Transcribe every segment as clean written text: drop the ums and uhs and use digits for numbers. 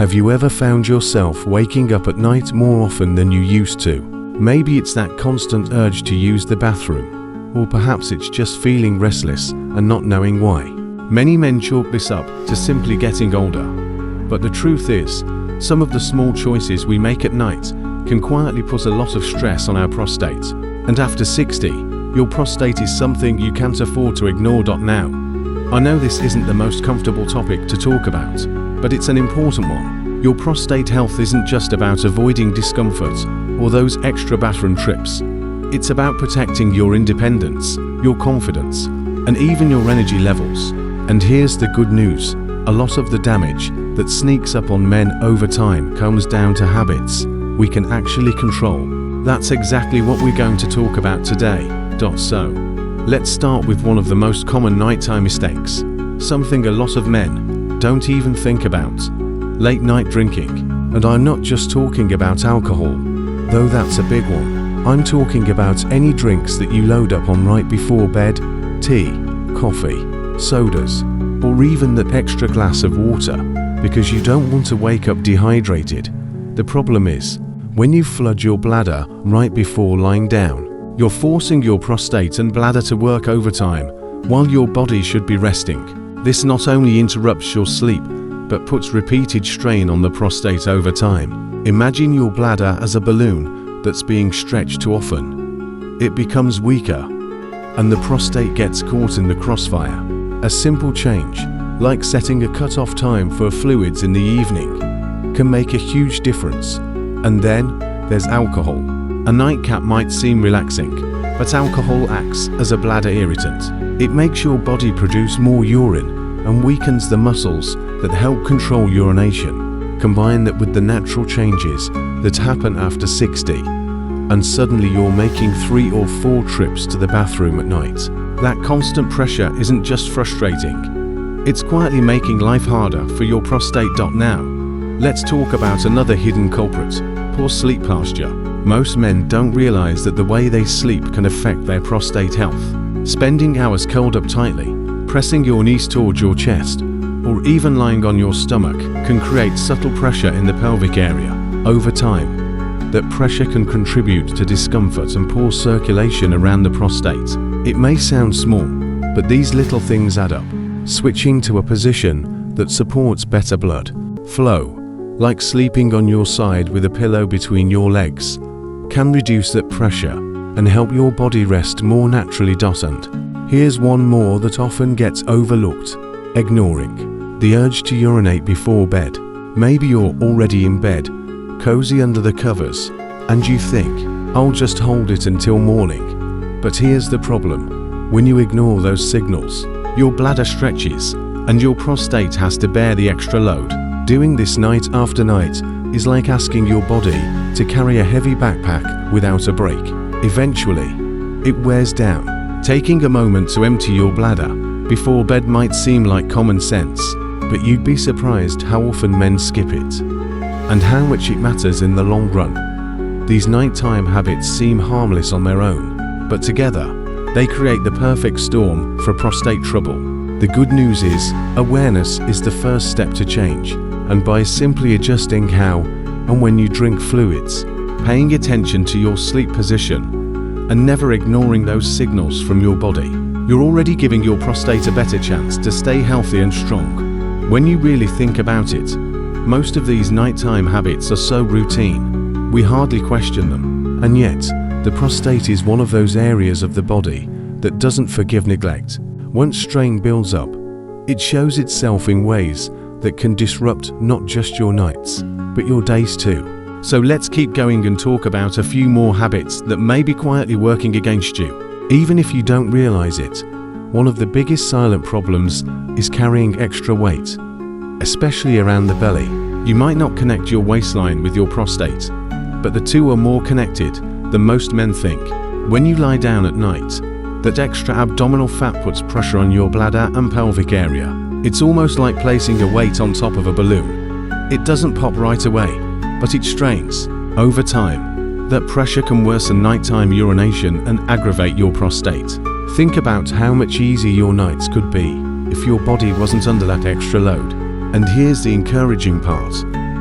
Have you ever found yourself waking up at night more often than you used to? Maybe it's that constant urge to use the bathroom, or perhaps it's just feeling restless and not knowing why. Many men chalk this up to simply getting older. But the truth is, some of the small choices we make at night can quietly put a lot of stress on our prostate. And after 60, your prostate is something you can't afford to ignore. Now, I know this isn't the most comfortable topic to talk about, but it's an important one. Your prostate health isn't just about avoiding discomfort or those extra bathroom trips. It's about protecting your independence, your confidence, and even your energy levels. And here's the good news. A lot of the damage that sneaks up on men over time comes down to habits we can actually control. That's exactly what we're going to talk about today. So, let's start with one of the most common nighttime mistakes, something a lot of men don't even think about: late night drinking. And I'm not just talking about alcohol, though that's a big one. I'm talking about any drinks that you load up on right before bed: tea, coffee, sodas, or even that extra glass of water, because you don't want to wake up dehydrated. The problem is, when you flood your bladder right before lying down, you're forcing your prostate and bladder to work overtime while your body should be resting. This not only interrupts your sleep, but puts repeated strain on the prostate over time. Imagine your bladder as a balloon that's being stretched too often. It becomes weaker, and the prostate gets caught in the crossfire. A simple change, like setting a cut-off time for fluids in the evening, can make a huge difference. And then there's alcohol. A nightcap might seem relaxing, but alcohol acts as a bladder irritant. It makes your body produce more urine and weakens the muscles that help control urination. Combine that with the natural changes that happen after 60, and suddenly you're making 3 or 4 trips to the bathroom at night. That constant pressure isn't just frustrating, it's quietly making life harder for your prostate. Now, let's talk about another hidden culprit: poor sleep posture. Most men don't realize that the way they sleep can affect their prostate health. Spending hours curled up tightly, pressing your knees towards your chest, or even lying on your stomach can create subtle pressure in the pelvic area. Over time, that pressure can contribute to discomfort and poor circulation around the prostate. It may sound small, but these little things add up. Switching to a position that supports better blood flow, like sleeping on your side with a pillow between your legs, can reduce that pressure and help your body rest more naturally. And here's one more that often gets overlooked: ignoring the urge to urinate before bed. Maybe you're already in bed, cozy under the covers, and you think, "I'll just hold it until morning." But here's the problem: when you ignore those signals, your bladder stretches and your prostate has to bear the extra load. Doing this night after night is like asking your body to carry a heavy backpack without a break. Eventually, it wears down. Taking a moment to empty your bladder before bed might seem like common sense, but you'd be surprised how often men skip it, and how much it matters in the long run. These nighttime habits seem harmless on their own, but together, they create the perfect storm for prostate trouble. The good news is, awareness is the first step to change, and by simply adjusting how and when you drink fluids, paying attention to your sleep position, and never ignoring those signals from your body, you're already giving your prostate a better chance to stay healthy and strong. When you really think about it, most of these nighttime habits are so routine, we hardly question them. And yet, the prostate is one of those areas of the body that doesn't forgive neglect. Once strain builds up, it shows itself in ways that can disrupt not just your nights, but your days too. So let's keep going and talk about a few more habits that may be quietly working against you. Even if you don't realize it, one of the biggest silent problems is carrying extra weight, especially around the belly. You might not connect your waistline with your prostate, but the two are more connected than most men think. When you lie down at night, that extra abdominal fat puts pressure on your bladder and pelvic area. It's almost like placing a weight on top of a balloon. It doesn't pop right away, but it strains. Over time, that pressure can worsen nighttime urination and aggravate your prostate. Think about how much easier your nights could be if your body wasn't under that extra load. And here's the encouraging part: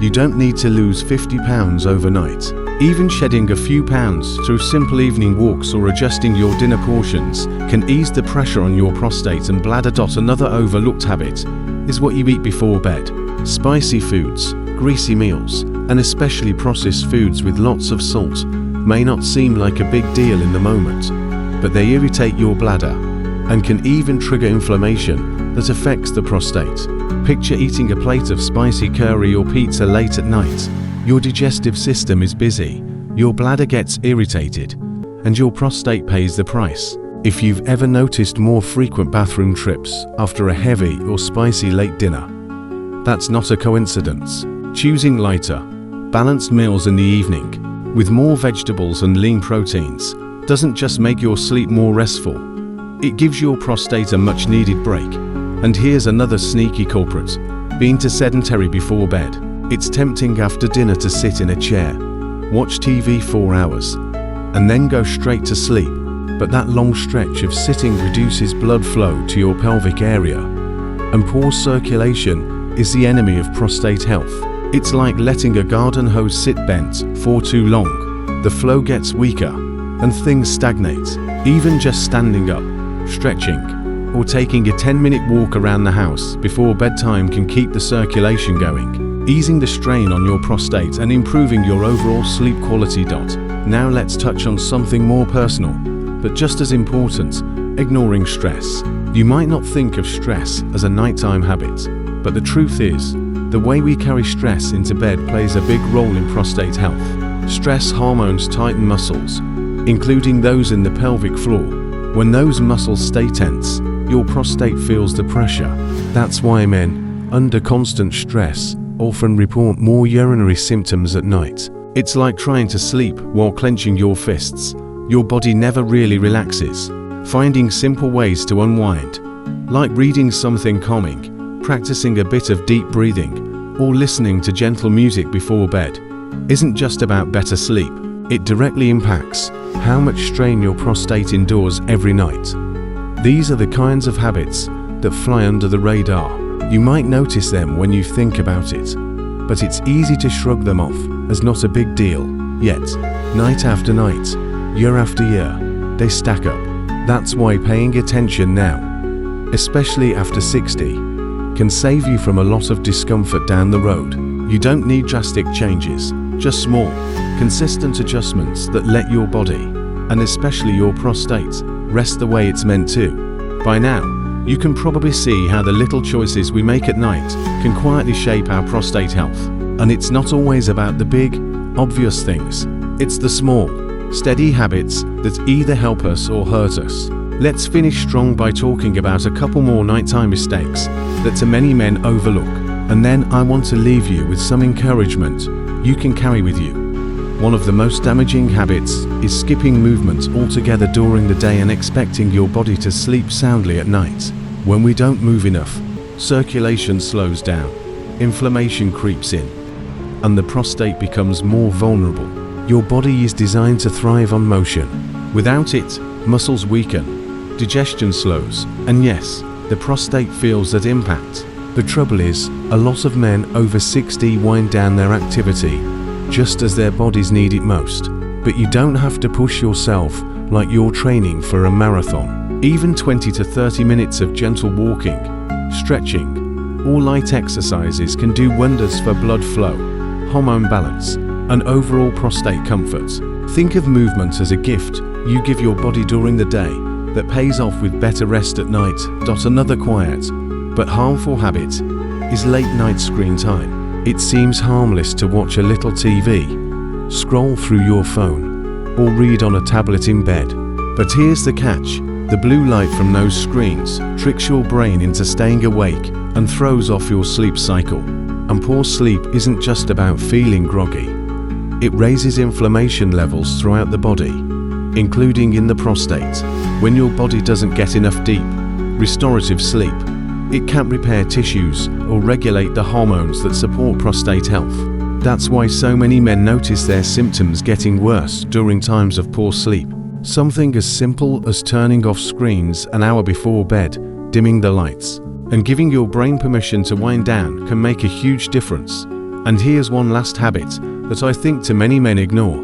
You don't need to lose 50 pounds overnight. Even shedding a few pounds through simple evening walks or adjusting your dinner portions can ease the pressure on your prostate and bladder. Another overlooked habit is what you eat before bed. Spicy foods, greasy meals, and especially processed foods with lots of salt may not seem like a big deal in the moment, but they irritate your bladder and can even trigger inflammation that affects the prostate. Picture eating a plate of spicy curry or pizza late at night. Your digestive system is busy, your bladder gets irritated, and your prostate pays the price. If you've ever noticed more frequent bathroom trips after a heavy or spicy late dinner, that's not a coincidence. Choosing lighter, balanced meals in the evening, with more vegetables and lean proteins, doesn't just make your sleep more restful, it gives your prostate a much-needed break. And here's another sneaky culprit: being too sedentary before bed. It's tempting after dinner to sit in a chair, watch TV 4 hours, and then go straight to sleep. But that long stretch of sitting reduces blood flow to your pelvic area, and poor circulation is the enemy of prostate health. It's like letting a garden hose sit bent for too long. The flow gets weaker, and things stagnate. Even just standing up, stretching, or taking a 10-minute walk around the house before bedtime can keep the circulation going, easing the strain on your prostate and improving your overall sleep quality. Now let's touch on something more personal, but just as important: ignoring stress. You might not think of stress as a nighttime habit, but the truth is, the way we carry stress into bed plays a big role in prostate health. Stress hormones tighten muscles, including those in the pelvic floor. When those muscles stay tense, your prostate feels the pressure. That's why men under constant stress often report more urinary symptoms at night. It's like trying to sleep while clenching your fists. Your body never really relaxes. Finding simple ways to unwind, like reading something calming, practicing a bit of deep breathing, or listening to gentle music before bed, isn't just about better sleep. It directly impacts how much strain your prostate endures every night. These are the kinds of habits that fly under the radar. You might notice them when you think about it, but it's easy to shrug them off as not a big deal. Yet, night after night, year after year, they stack up. That's why paying attention now, especially after 60, can save you from a lot of discomfort down the road. You don't need drastic changes, just small, consistent adjustments that let your body, and especially your prostate, rest the way it's meant to. By now, you can probably see how the little choices we make at night can quietly shape our prostate health. And it's not always about the big, obvious things. It's the small, steady habits that either help us or hurt us. Let's finish strong by talking about a couple more nighttime mistakes that too many men overlook. And then I want to leave you with some encouragement you can carry with you. One of the most damaging habits is skipping movement altogether during the day and expecting your body to sleep soundly at night. When we don't move enough, circulation slows down, inflammation creeps in, and the prostate becomes more vulnerable. Your body is designed to thrive on motion. Without it, muscles weaken, digestion slows, and yes, the prostate feels that impact. The trouble is, a lot of men over 60 wind down their activity just as their bodies need it most. But you don't have to push yourself like you're training for a marathon. Even 20 to 30 minutes of gentle walking, stretching, or light exercises can do wonders for blood flow, hormone balance, and overall prostate comfort. Think of movement as a gift you give your body during the day that pays off with better rest at night. Another quiet but harmful habit is late night screen time. It seems harmless to watch a little TV, scroll through your phone, or read on a tablet in bed. But here's the catch: the blue light from those screens tricks your brain into staying awake and throws off your sleep cycle. And poor sleep isn't just about feeling groggy. It raises inflammation levels throughout the body, including in the prostate. When your body doesn't get enough deep, restorative sleep, it can't repair tissues or regulate the hormones that support prostate health. That's why so many men notice their symptoms getting worse during times of poor sleep. Something as simple as turning off screens an hour before bed, dimming the lights, and giving your brain permission to wind down can make a huge difference. And here's one last habit that I think too many men ignore: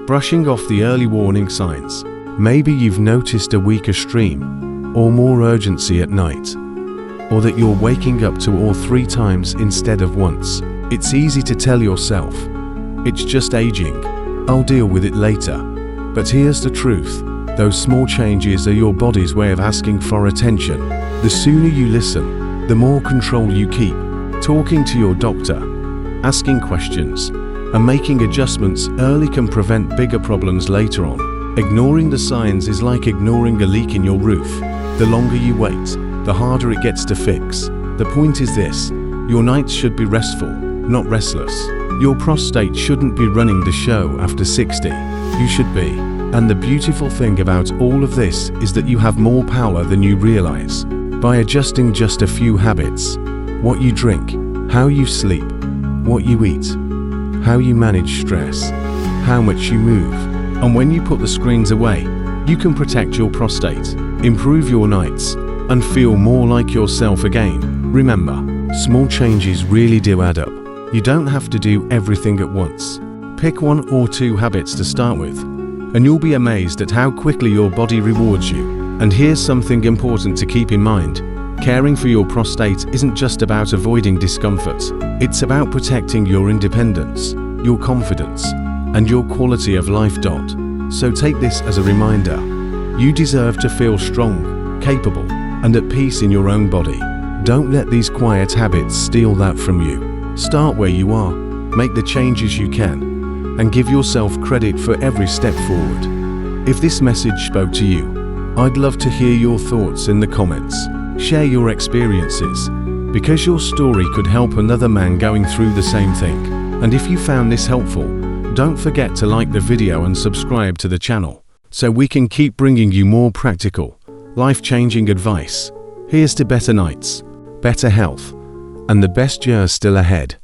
brushing off the early warning signs. Maybe you've noticed a weaker stream, or more urgency at night, or that you're waking up 2 or 3 times instead of once. It's easy to tell yourself, "It's just aging, I'll deal with it later." But here's the truth: those small changes are your body's way of asking for attention. The sooner you listen, the more control you keep. Talking to your doctor, asking questions, and making adjustments early can prevent bigger problems later on. Ignoring the signs is like ignoring a leak in your roof. The longer you wait, the harder it gets to fix. The point is this: your nights should be restful, not restless. Your prostate shouldn't be running the show after 60. You should be. And the beautiful thing about all of this is that you have more power than you realize. By adjusting just a few habits: what you drink, how you sleep, what you eat, how you manage stress, how much you move, and when you put the screens away, you can protect your prostate, improve your nights, and feel more like yourself again. Remember, small changes really do add up. You don't have to do everything at once. Pick 1 or 2 habits to start with, and you'll be amazed at how quickly your body rewards you. And here's something important to keep in mind: caring for your prostate isn't just about avoiding discomfort. It's about protecting your independence, your confidence, and your quality of life. So take this as a reminder: you deserve to feel strong, capable, and at peace in your own body. Don't let these quiet habits steal that from you. Start where you are, make the changes you can, and give yourself credit for every step forward. If this message spoke to you, I'd love to hear your thoughts in the comments. Share your experiences, because your story could help another man going through the same thing. And if you found this helpful, don't forget to like the video and subscribe to the channel, so we can keep bringing you more practical, life-changing advice. Here's to better nights, better health, and the best years still ahead.